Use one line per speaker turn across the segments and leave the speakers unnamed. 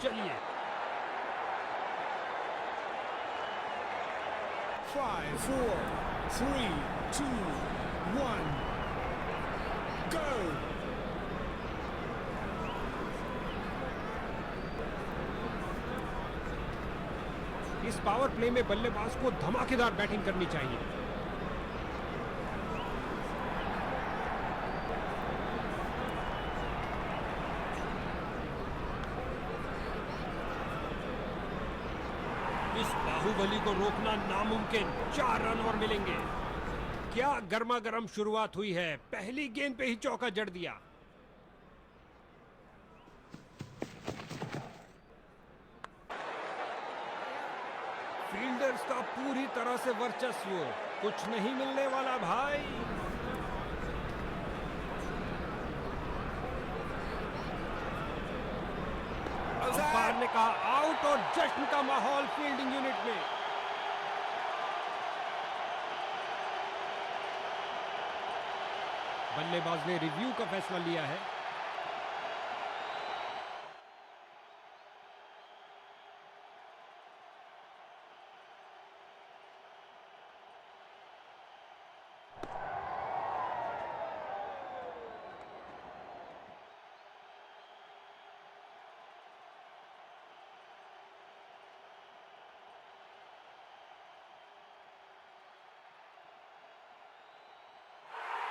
चलिए।
5, 4, 3, 2, 1, go!
इस power play में बल्लेबाज को धमाकेदार बैटिंग करनी चाहिए। इस बाहुबली को रोकना नामुमकिन। 4 रन और मिलेंगे। क्या गर्मा गर्म शुरुआत हुई है, पहली गेंद पे ही चौका जड़ दिया। फील्डर्स का पूरी तरह से वर्चस्व, कुछ नहीं मिलने वाला भाई। अंपायर ने कहा आउट और जश्न का माहौल फील्डिंग यूनिट में। बल्लेबाज ने रिव्यू का फैसला लिया है।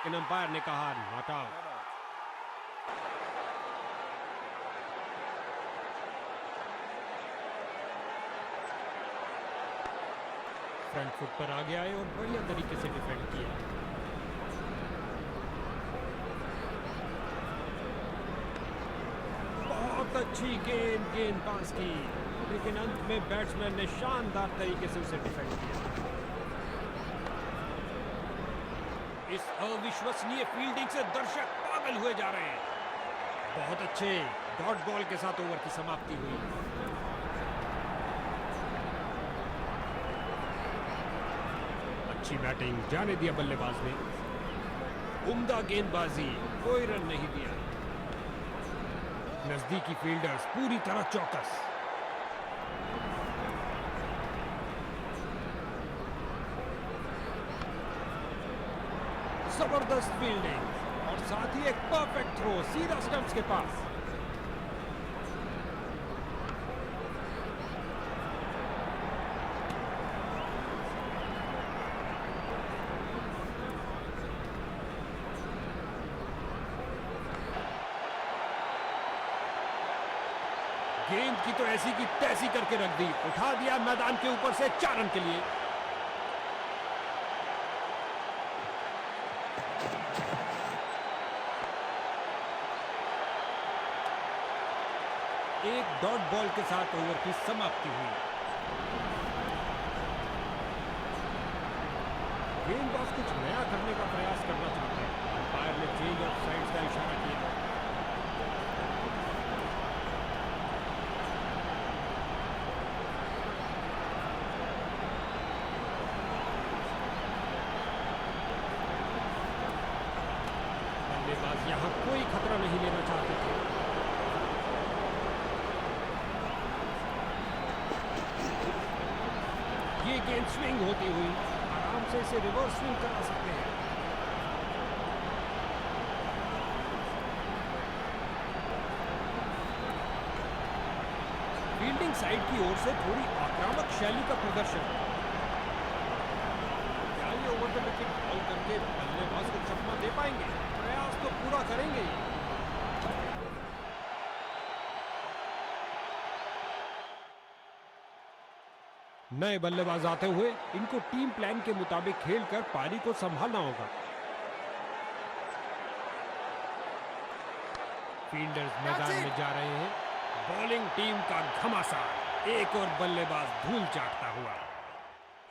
इन अंपायर ने कहा नॉट आउट। फ्रंट फुट पर आगे आए और बढ़िया तरीके से डिफेंड किया। बहुत अच्छी गेंदबाज की, लेकिन अंत में बैट्समैन ने शानदार तरीके से उसे डिफेंड किया। इस अविश्वसनीय फील्डिंग से दर्शक पागल हुए जा रहे हैं। बहुत अच्छे डॉट बॉल के साथ ओवर की समाप्ति हुई। अच्छी बैटिंग जाने दिया बल्लेबाज ने। उम्दा गेंदबाजी, कोई रन नहीं दिया। नजदीकी फील्डर्स पूरी तरह चौकस। जबरदस्त फील्डिंग और साथ ही एक परफेक्ट थ्रो सीधा स्टंप्स के पास। गेंद की तो ऐसी की तैसी करके रख दी, उठा दिया मैदान के ऊपर से 4 रन के लिए। एक डॉट बॉल के साथ ओवर की समाप्ति हुई। गेंदबाज कुछ नया करने का प्रयास करना चाहते हैं। अंपायर ने चेंज ऑफ साइड्स का इशारा किया। बल्लेबाज यहां कोई खतरा नहीं लेना चाहते थे। ये गेंद स्विंग होती हुई आराम से इसे रिवर्स स्विंग करा सकते हैं। फील्डिंग साइड की ओर से थोड़ी आक्रामक शैली का प्रदर्शन। क्या ये ओवर द विकेट बॉल करके बल्लेबाज को चकमा दे पाएंगे? प्रयास तो पूरा करेंगे। नए बल्लेबाज आते हुए इनको टीम प्लान के मुताबिक खेलकर पारी को संभालना होगा। फील्डर्स मैदान में जा रहे हैं। बॉलिंग टीम का घमासान, एक और बल्लेबाज धूल चाटता हुआ।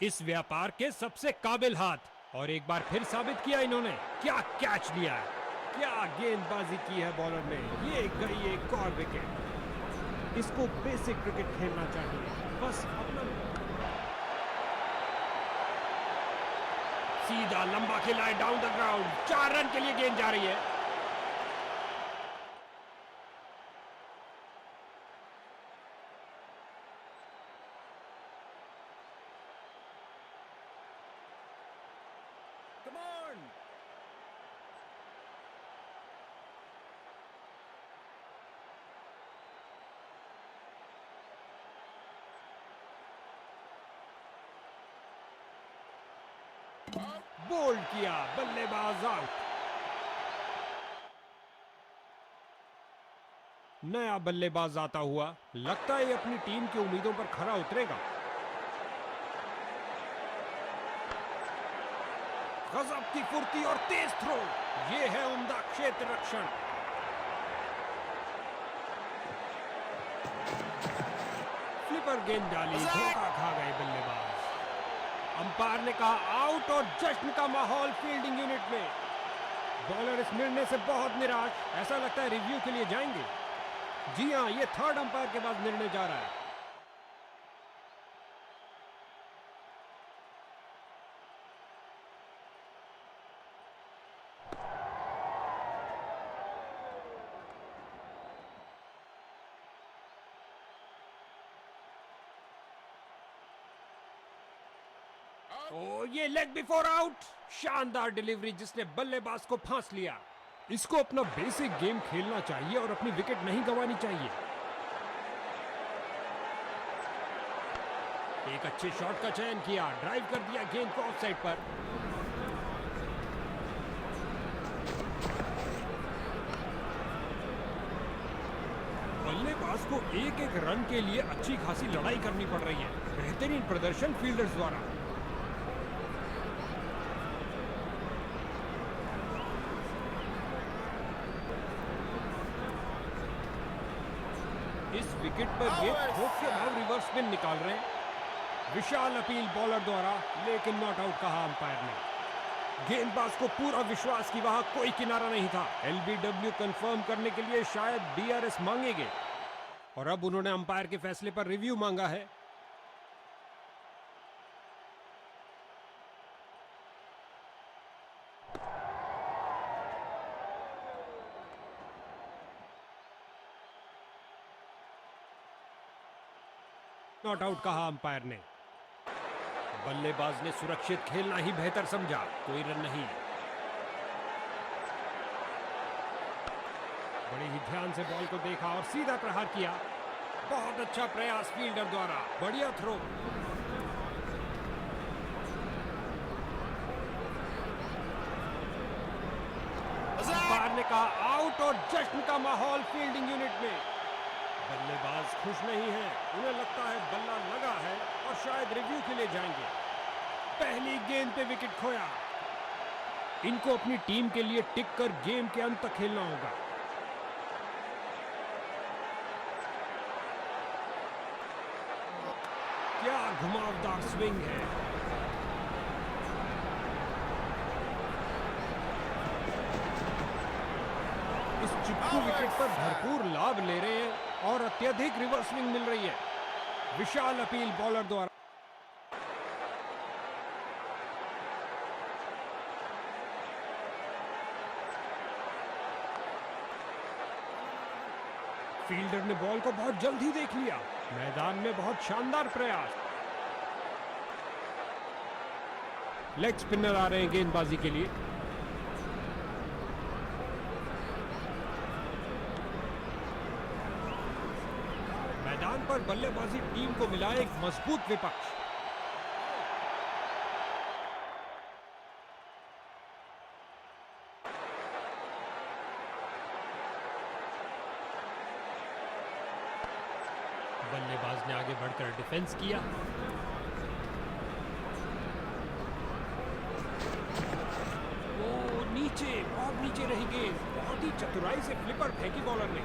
इस व्यापार के सबसे काबिल हाथ, और एक बार फिर साबित किया इन्होंने। क्या कैच लिया है, क्या गेंदबाजी की है बॉलर ने। ये गई एक और विकेट। इसको बेसिक क्रिकेट खेलना चाहिए, बस अपना सीधा लंबा खेला है डाउन द ग्राउंड। 4 रन के लिए गेंद जा रही है। बोल्ड किया, बल्लेबाज आउट। नया बल्लेबाज आता हुआ, लगता है ये अपनी टीम की उम्मीदों पर खरा उतरेगा। गजब की फुर्ती और तेज थ्रो, ये है उम्दा क्षेत्र रक्षण। फ्लिपर गेंद डाली, धोखा खा गए बल्लेबाज। अंपायर ने कहा आउट और जश्न का माहौल फील्डिंग यूनिट में। बॉलर इस निर्णय से बहुत निराश, ऐसा लगता है रिव्यू के लिए जाएंगे। जी हां, ये थर्ड अंपायर के बाद निर्णय जा रहा है। ओ, ये लेग बिफोर आउट, शानदार डिलीवरी जिसने बल्लेबाज को फांस लिया। इसको अपना बेसिक गेम खेलना चाहिए और अपनी विकेट नहीं गंवानी चाहिए। एक अच्छे शॉट का चयन किया, ड्राइव कर दिया गेंद को ऑफ साइड पर। बल्लेबाज को एक एक रन के लिए अच्छी खासी लड़ाई करनी पड़ रही है। बेहतरीन प्रदर्शन फील्डर्स द्वारा। इस विकेट पर गेंद ठोक के भाव रिवर्स स्पिन निकाल रहे हैं। विशाल अपील बॉलर द्वारा, लेकिन नॉट आउट कहा अंपायर ने। गेंदबाज को पूरा विश्वास कि वहां कोई किनारा नहीं था। एलबीडब्ल्यू कंफर्म करने के लिए शायद बीआरएस मांगेंगे और अब उन्होंने अंपायर के फैसले पर रिव्यू मांगा है। नॉट आउट कहा अंपायर ने। बल्लेबाज ने सुरक्षित खेलना ही बेहतर समझा, कोई रन नहीं। बड़े ही ध्यान से बॉल को देखा और सीधा प्रहार किया। बहुत अच्छा प्रयास फील्डर द्वारा, बढ़िया थ्रो। अंपायर ने कहा आउट और जश्न का माहौल फील्डिंग यूनिट में। बल्लेबाज खुश नहीं है, उन्हें लगता है बल्ला लगा है और शायद रिव्यू के लिए जाएंगे। पहली गेंद पे विकेट खोया। इनको अपनी टीम के लिए टिक कर गेम के अंत तक खेलना होगा। क्या घुमावदार स्विंग है। इस चिपकू विकेट पर भरपूर लाभ ले रहे हैं और अत्यधिक रिवर्स स्विंग मिल रही है। विशाल अपील बॉलर द्वारा। फील्डर ने बॉल को बहुत जल्द ही देख लिया। मैदान में बहुत शानदार प्रयास। लेग स्पिनर आ रहे हैं गेंदबाजी के लिए। मैदान पर बल्लेबाजी टीम को मिला एक मजबूत विपक्ष। बल्लेबाज ने आगे बढ़कर डिफेंस किया। वो नीचे, बहुत नीचे रही गेंद। बहुत ही चतुराई से फ्लिपर फेंकी बॉलर ने।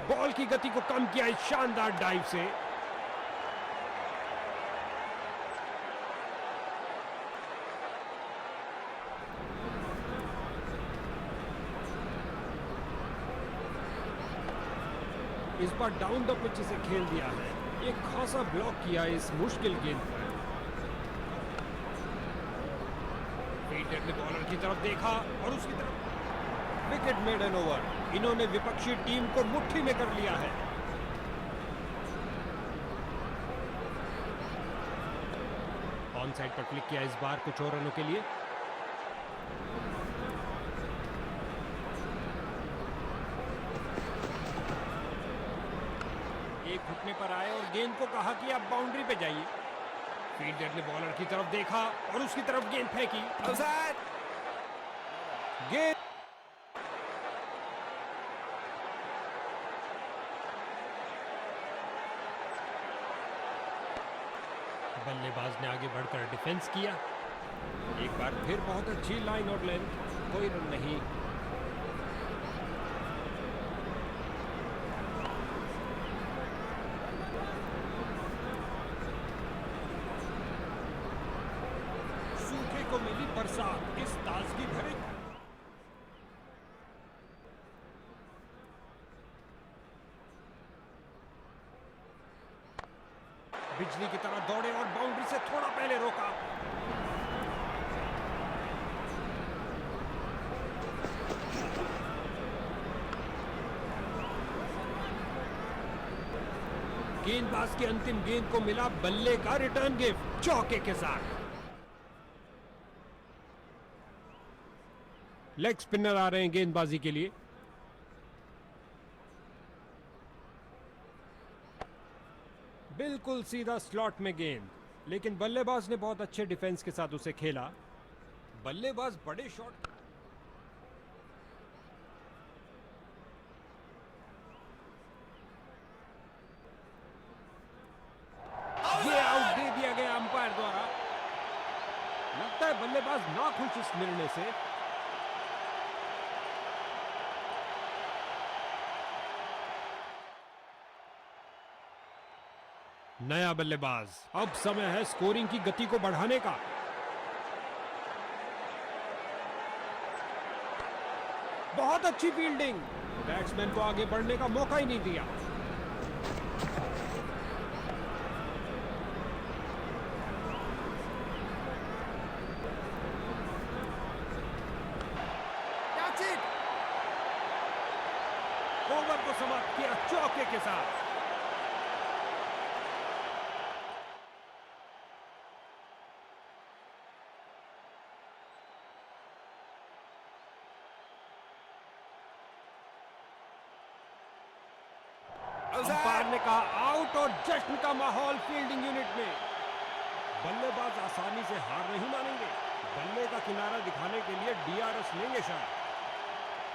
बॉल की गति को कम किया इस शानदार डाइव से। इस बार डाउन द पिच से खेल दिया है। एक खासा ब्लॉक किया इस मुश्किल गेंद पर। फील्डर ने बॉलर की तरफ देखा और उसकी तरफ विकेट मेडन ओवर। इन्होंने विपक्षी टीम को मुट्ठी में कर लिया है। ऑन साइड पर क्लिक किया इस बार कुछ और रनों के लिए। एक घुटने पर आए और गेंद को कहा कि आप बाउंड्री पे जाइए। फील्डर ने बॉलर की तरफ देखा और उसकी तरफ गेंद फेंकी। गेंद बल्लेबाज ने आगे बढ़कर डिफेंस किया। एक बार फिर बहुत अच्छी लाइन और लेंथ, कोई रन नहीं। सूखे को मिली बरसात, इस ताजगी भरे बिजली की तरह दौड़े और बाउंड्री से थोड़ा पहले रोका। गेंदबाज की अंतिम गेंद को मिला बल्ले का रिटर्न गिफ्ट चौके के साथ। लेग स्पिनर आ रहे हैं गेंदबाजी के लिए। बिल्कुल सीधा स्लॉट में गेंद, लेकिन बल्लेबाज ने बहुत अच्छे डिफेंस के साथ उसे खेला। बल्लेबाज बड़े शॉट ये आउट दे दिया गया अंपायर द्वारा। लगता है बल्लेबाज नाखुश इस निर्णय से। नया बल्लेबाज, अब समय है स्कोरिंग की गति को बढ़ाने का। बहुत अच्छी फील्डिंग, बैट्समैन को आगे बढ़ने का मौका ही नहीं दिया। ओवर को समाप्त किया चौके के साथ। अंपायर ने कहा आउट और जश्न का माहौल फील्डिंग यूनिट में। बल्लेबाज आसानी से हार नहीं मानेंगे। बल्ले का किनारा दिखाने के लिए डीआरएस लेंगे शायद।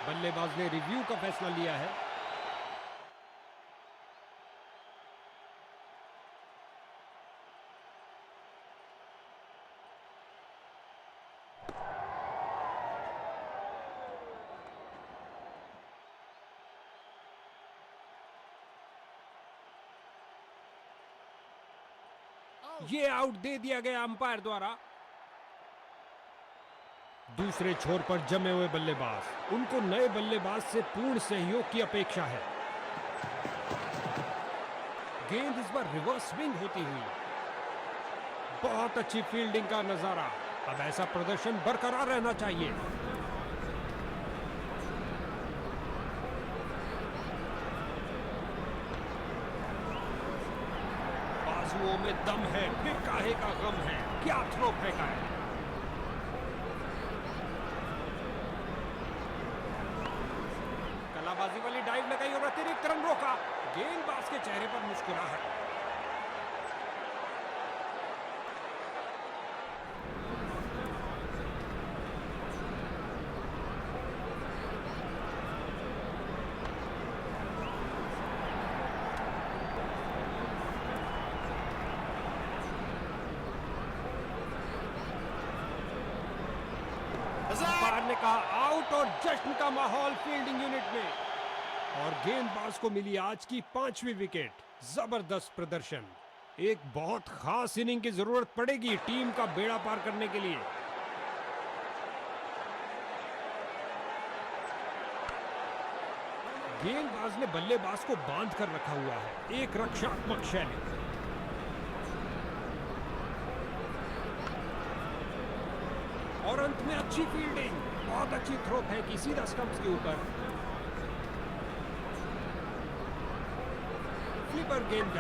बल्लेबाज ने रिव्यू का फैसला लिया है। ये आउट दे दिया गया अंपायर द्वारा। दूसरे छोर पर जमे हुए बल्लेबाज, उनको नए बल्लेबाज से पूर्ण सहयोग की अपेक्षा है। गेंद इस बार रिवर्स स्विंग होती हुई। बहुत अच्छी फील्डिंग का नजारा। अब ऐसा प्रदर्शन बरकरार रहना चाहिए। बाजुओं में दम है, फिर काहे का गम है। क्या थ्रो फेंका है। कलाबाजी वाली डाइव लगाई और अतिरिक्त रन रोका। गेंदबाज के चेहरे पर मुस्कुराहट। अंपायर ने कहा आउट और जश्न का माहौल फील्डिंग यूनिट में। और गेंदबाज को मिली आज की 5वीं विकेट। जबरदस्त प्रदर्शन। एक बहुत खास इनिंग की जरूरत पड़ेगी टीम का बेड़ा पार करने के लिए। गेंदबाज ने बल्लेबाज को बांध कर रखा हुआ है। एक रक्षात्मक शैली। और अंत में अच्छी फील्डिंग, बहुत अच्छी थ्रो फेंकी सीधा स्टंप्स के ऊपर। फ्लिपर गेंद